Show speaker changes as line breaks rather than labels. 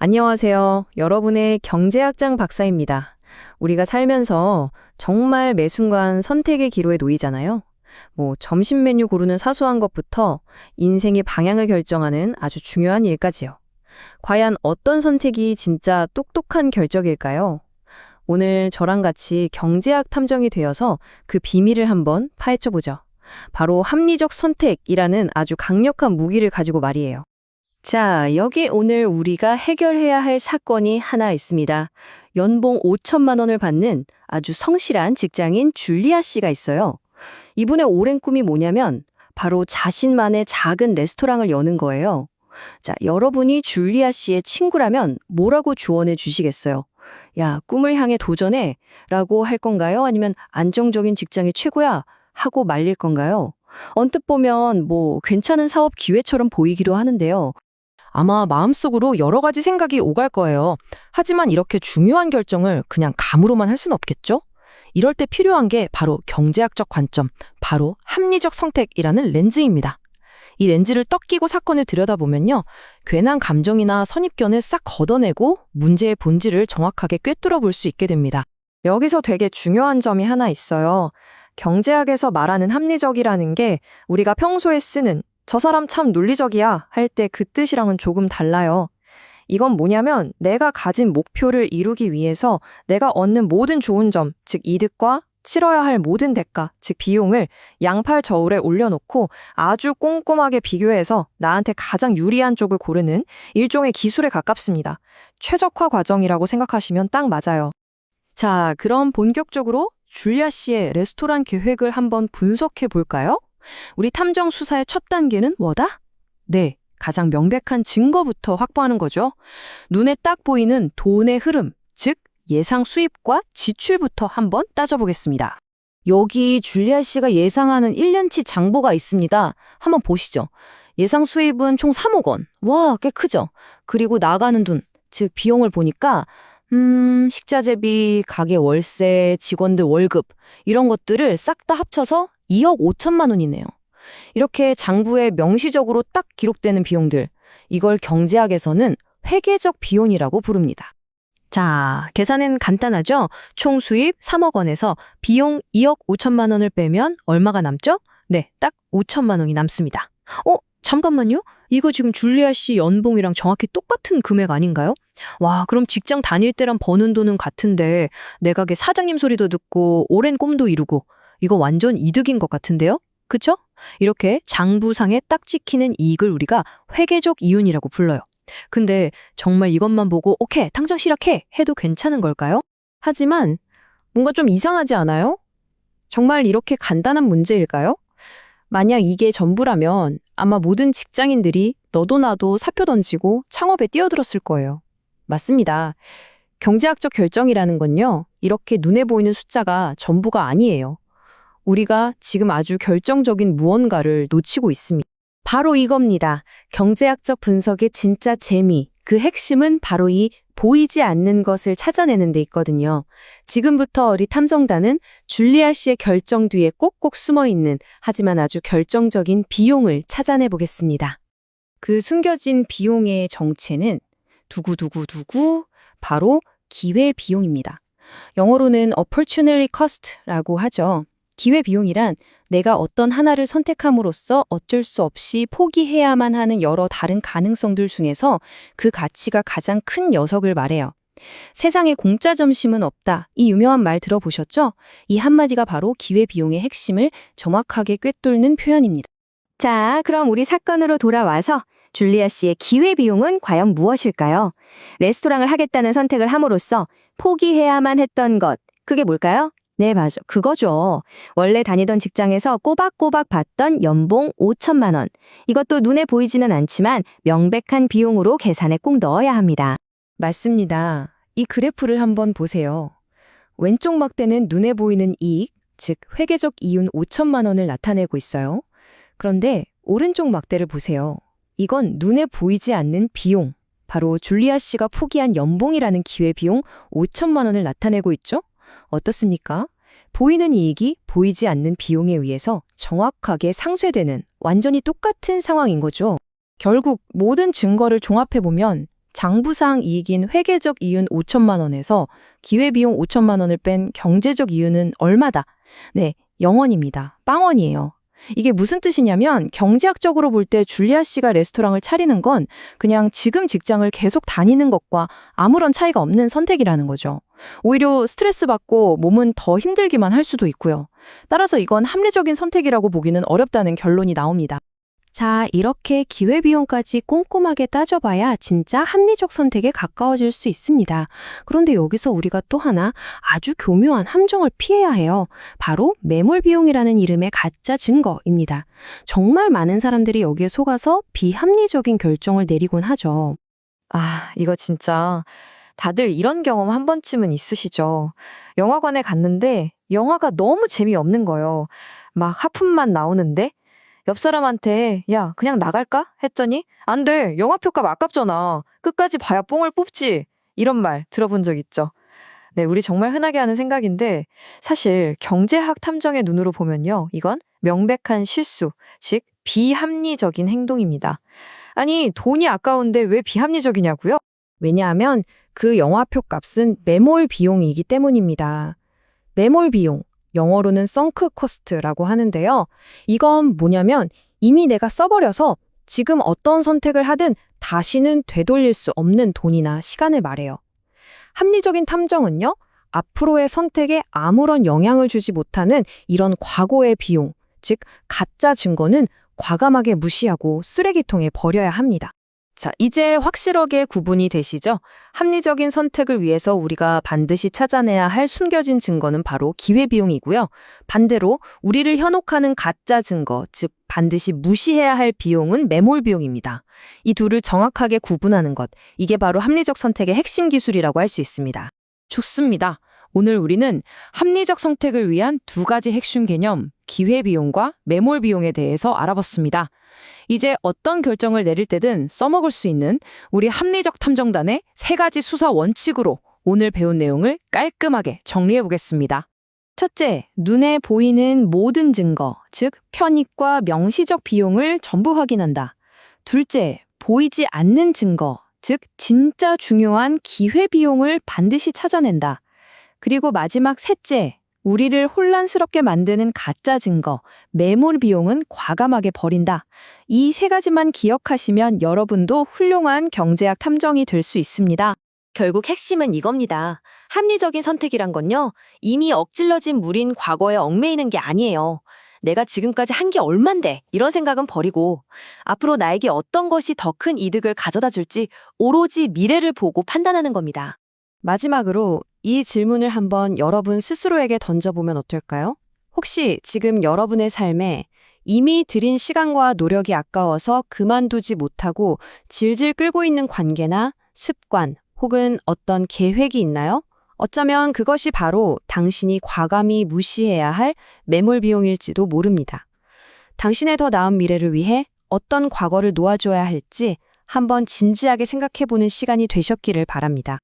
안녕하세요. 여러분의 경제학장 박사입니다. 우리가 살면서 정말 매 순간 선택의 기로에 놓이잖아요. 점심 메뉴 고르는 사소한 것부터 인생의 방향을 결정하는 아주 중요한 일까지요. 과연 어떤 선택이 진짜 똑똑한 결정일까요? 오늘 저랑 같이 경제학 탐정이 되어서 그 비밀을 한번 파헤쳐보죠. 바로 합리적 선택이라는 아주 강력한 무기를 가지고 말이에요. 자, 여기 오늘 우리가 해결해야 할 사건이 하나 있습니다. 연봉 5천만 원을 받는 아주 성실한 직장인 줄리아 씨가 있어요. 이분의 오랜 꿈이 뭐냐면 바로 자신만의 작은 레스토랑을 여는 거예요. 자, 여러분이 줄리아 씨의 친구라면 뭐라고 조언해 주시겠어요? 야, 꿈을 향해 도전해 라고 할 건가요? 아니면 안정적인 직장이 최고야 하고 말릴 건가요? 언뜻 보면 괜찮은 사업 기회처럼 보이기도 하는데요.
아마 마음속으로 여러 가지 생각이 오갈 거예요. 하지만 이렇게 중요한 결정을 그냥 감으로만 할 수는 없겠죠? 이럴 때 필요한 게 바로 경제학적 관점, 바로 합리적 선택이라는 렌즈입니다. 이 렌즈를 떡 끼고 사건을 들여다보면요. 괜한 감정이나 선입견을 싹 걷어내고 문제의 본질을 정확하게 꿰뚫어 볼 수 있게 됩니다.
여기서 되게 중요한 점이 하나 있어요. 경제학에서 말하는 합리적이라는 게 우리가 평소에 쓰는 저 사람 참 논리적이야 할 때 그 뜻이랑은 조금 달라요. 이건 뭐냐면 내가 가진 목표를 이루기 위해서 내가 얻는 모든 좋은 점, 즉 이득과 치러야 할 모든 대가, 즉 비용을 양팔 저울에 올려놓고 아주 꼼꼼하게 비교해서 나한테 가장 유리한 쪽을 고르는 일종의 기술에 가깝습니다. 최적화 과정이라고 생각하시면 딱 맞아요. 자, 그럼 본격적으로 줄리아 씨의 레스토랑 계획을 한번 분석해 볼까요? 우리 탐정 수사의 첫 단계는 뭐다? 네, 가장 명백한 증거부터 확보하는 거죠. 눈에 딱 보이는 돈의 흐름, 즉 예상 수입과 지출부터 한번 따져보겠습니다. 여기 줄리아 씨가 예상하는 1년치 장보가 있습니다. 한번 보시죠. 예상 수입은 총 3억 원. 와, 꽤 크죠? 그리고 나가는 돈, 즉 비용을 보니까 식자재비, 가게 월세, 직원들 월급 이런 것들을 싹 다 합쳐서 2억 5천만 원이네요. 이렇게 장부에 명시적으로 딱 기록되는 비용들, 이걸 경제학에서는 회계적 비용이라고 부릅니다. 자, 계산은 간단하죠? 총 수입 3억 원에서 비용 2억 5천만 원을 빼면 얼마가 남죠? 네, 딱 5천만 원이 남습니다. 잠깐만요. 이거 지금 줄리아 씨 연봉이랑 정확히 똑같은 금액 아닌가요? 와, 그럼 직장 다닐 때랑 버는 돈은 같은데 내가게 사장님 소리도 듣고 오랜 꿈도 이루고 이거 완전 이득인 것 같은데요? 그쵸? 이렇게 장부상에 딱 찍히는 이익을 우리가 회계적 이윤이라고 불러요. 근데 정말 이것만 보고 오케이, 당장 실학해 해도 괜찮은 걸까요? 하지만 뭔가 좀 이상하지 않아요? 정말 이렇게 간단한 문제일까요? 만약 이게 전부라면 아마 모든 직장인들이 너도 나도 사표 던지고 창업에 뛰어들었을 거예요. 맞습니다. 경제학적 결정이라는 건요, 이렇게 눈에 보이는 숫자가 전부가 아니에요. 우리가 지금 아주 결정적인 무언가를 놓치고 있습니다. 바로 이겁니다. 경제학적 분석의 진짜 재미, 그 핵심은 바로 이 보이지 않는 것을 찾아내는 데 있거든요. 지금부터 우리 탐정단은 줄리아 씨의 결정 뒤에 꼭꼭 숨어있는 하지만 아주 결정적인 비용을 찾아내 보겠습니다. 그 숨겨진 비용의 정체는 두구두구두구 바로 기회비용입니다. 영어로는 opportunity cost라고 하죠. 기회비용이란 내가 어떤 하나를 선택함으로써 어쩔 수 없이 포기해야만 하는 여러 다른 가능성들 중에서 그 가치가 가장 큰 녀석을 말해요. 세상에 공짜 점심은 없다. 이 유명한 말 들어보셨죠? 이 한마디가 바로 기회비용의 핵심을 정확하게 꿰뚫는 표현입니다. 자, 그럼 우리 사건으로 돌아와서 줄리아 씨의 기회비용은 과연 무엇일까요? 레스토랑을 하겠다는 선택을 함으로써 포기해야만 했던 것, 그게 뭘까요? 네, 맞아. 그거죠. 원래 다니던 직장에서 꼬박꼬박 받던 연봉 5천만 원. 이것도 눈에 보이지는 않지만 명백한 비용으로 계산에 꼭 넣어야 합니다. 맞습니다. 이 그래프를 한번 보세요. 왼쪽 막대는 눈에 보이는 이익, 즉 회계적 이윤 5천만 원을 나타내고 있어요. 그런데 오른쪽 막대를 보세요. 이건 눈에 보이지 않는 비용, 바로 줄리아 씨가 포기한 연봉이라는 기회비용 5천만 원을 나타내고 있죠? 어떻습니까? 보이는 이익이 보이지 않는 비용에 의해서 정확하게 상쇄되는 완전히 똑같은 상황인 거죠. 결국 모든 증거를 종합해보면
장부상 이익인 회계적 이윤 5천만 원에서 기회비용 5천만 원을 뺀 경제적 이윤은 얼마다? 네, 0원입니다. 빵원이에요. 이게 무슨 뜻이냐면 경제학적으로 볼 때 줄리아 씨가 레스토랑을 차리는 건 그냥 지금 직장을 계속 다니는 것과 아무런 차이가 없는 선택이라는 거죠. 오히려 스트레스 받고 몸은 더 힘들기만 할 수도 있고요. 따라서 이건 합리적인 선택이라고 보기는 어렵다는 결론이 나옵니다.
자, 이렇게 기회비용까지 꼼꼼하게 따져봐야 진짜 합리적 선택에 가까워질 수 있습니다. 그런데 여기서 우리가 또 하나 아주 교묘한 함정을 피해야 해요. 바로 매몰비용이라는 이름의 가짜 증거입니다. 정말 많은 사람들이 여기에 속아서 비합리적인 결정을 내리곤 하죠.
이거 진짜 다들 이런 경험 한 번쯤은 있으시죠. 영화관에 갔는데 영화가 너무 재미없는 거예요. 막 하품만 나오는데 옆 사람한테 야, 그냥 나갈까? 했더니 안 돼. 영화표값 아깝잖아. 끝까지 봐야 뽕을 뽑지. 이런 말 들어본 적 있죠. 네, 우리 정말 흔하게 하는 생각인데 사실 경제학 탐정의 눈으로 보면요. 이건 명백한 실수, 즉 비합리적인 행동입니다. 아니, 돈이 아까운데 왜 비합리적이냐고요?
왜냐하면 그 영화표 값은 매몰 비용이기 때문입니다. 매몰 비용, 영어로는 썬크 코스트라고 하는데요. 이건 뭐냐면 이미 내가 써버려서 지금 어떤 선택을 하든 다시는 되돌릴 수 없는 돈이나 시간을 말해요. 합리적인 탐정은요, 앞으로의 선택에 아무런 영향을 주지 못하는 이런 과거의 비용, 즉 가짜 증거는 과감하게 무시하고 쓰레기통에 버려야 합니다.
자, 이제 확실하게 구분이 되시죠? 합리적인 선택을 위해서 우리가 반드시 찾아내야 할 숨겨진 증거는 바로 기회비용이고요. 반대로 우리를 현혹하는 가짜 증거, 즉 반드시 무시해야 할 비용은 매몰비용입니다. 이 둘을 정확하게 구분하는 것, 이게 바로 합리적 선택의 핵심 기술이라고 할 수 있습니다. 좋습니다. 오늘 우리는 합리적 선택을 위한 두 가지 핵심 개념, 기회비용과 매몰비용에 대해서 알아봤습니다. 이제 어떤 결정을 내릴 때든 써먹을 수 있는 우리 합리적 탐정단의 세 가지 수사 원칙으로 오늘 배운 내용을 깔끔하게 정리해 보겠습니다. 첫째, 눈에 보이는 모든 증거, 즉 편익과 명시적 비용을 전부 확인한다. 둘째, 보이지 않는 증거, 즉 진짜 중요한 기회비용을 반드시 찾아낸다. 그리고 마지막 셋째, 우리를 혼란스럽게 만드는 가짜 증거, 매몰 비용은 과감하게 버린다. 이 세 가지만 기억하시면 여러분도 훌륭한 경제학 탐정이 될 수 있습니다.
결국 핵심은 이겁니다. 합리적인 선택이란 건요, 이미 엎질러진 물인 과거에 얽매이는 게 아니에요. 내가 지금까지 한 게 얼만데 이런 생각은 버리고 앞으로 나에게 어떤 것이 더 큰 이득을 가져다 줄지 오로지 미래를 보고 판단하는 겁니다. 마지막으로 이 질문을 한번 여러분 스스로에게 던져보면 어떨까요? 혹시 지금 여러분의 삶에 이미 들인 시간과 노력이 아까워서 그만두지 못하고 질질 끌고 있는 관계나 습관 혹은 어떤 계획이 있나요? 어쩌면 그것이 바로 당신이 과감히 무시해야 할 매몰 비용일지도 모릅니다. 당신의 더 나은 미래를 위해 어떤 과거를 놓아줘야 할지 한번 진지하게 생각해보는 시간이 되셨기를 바랍니다.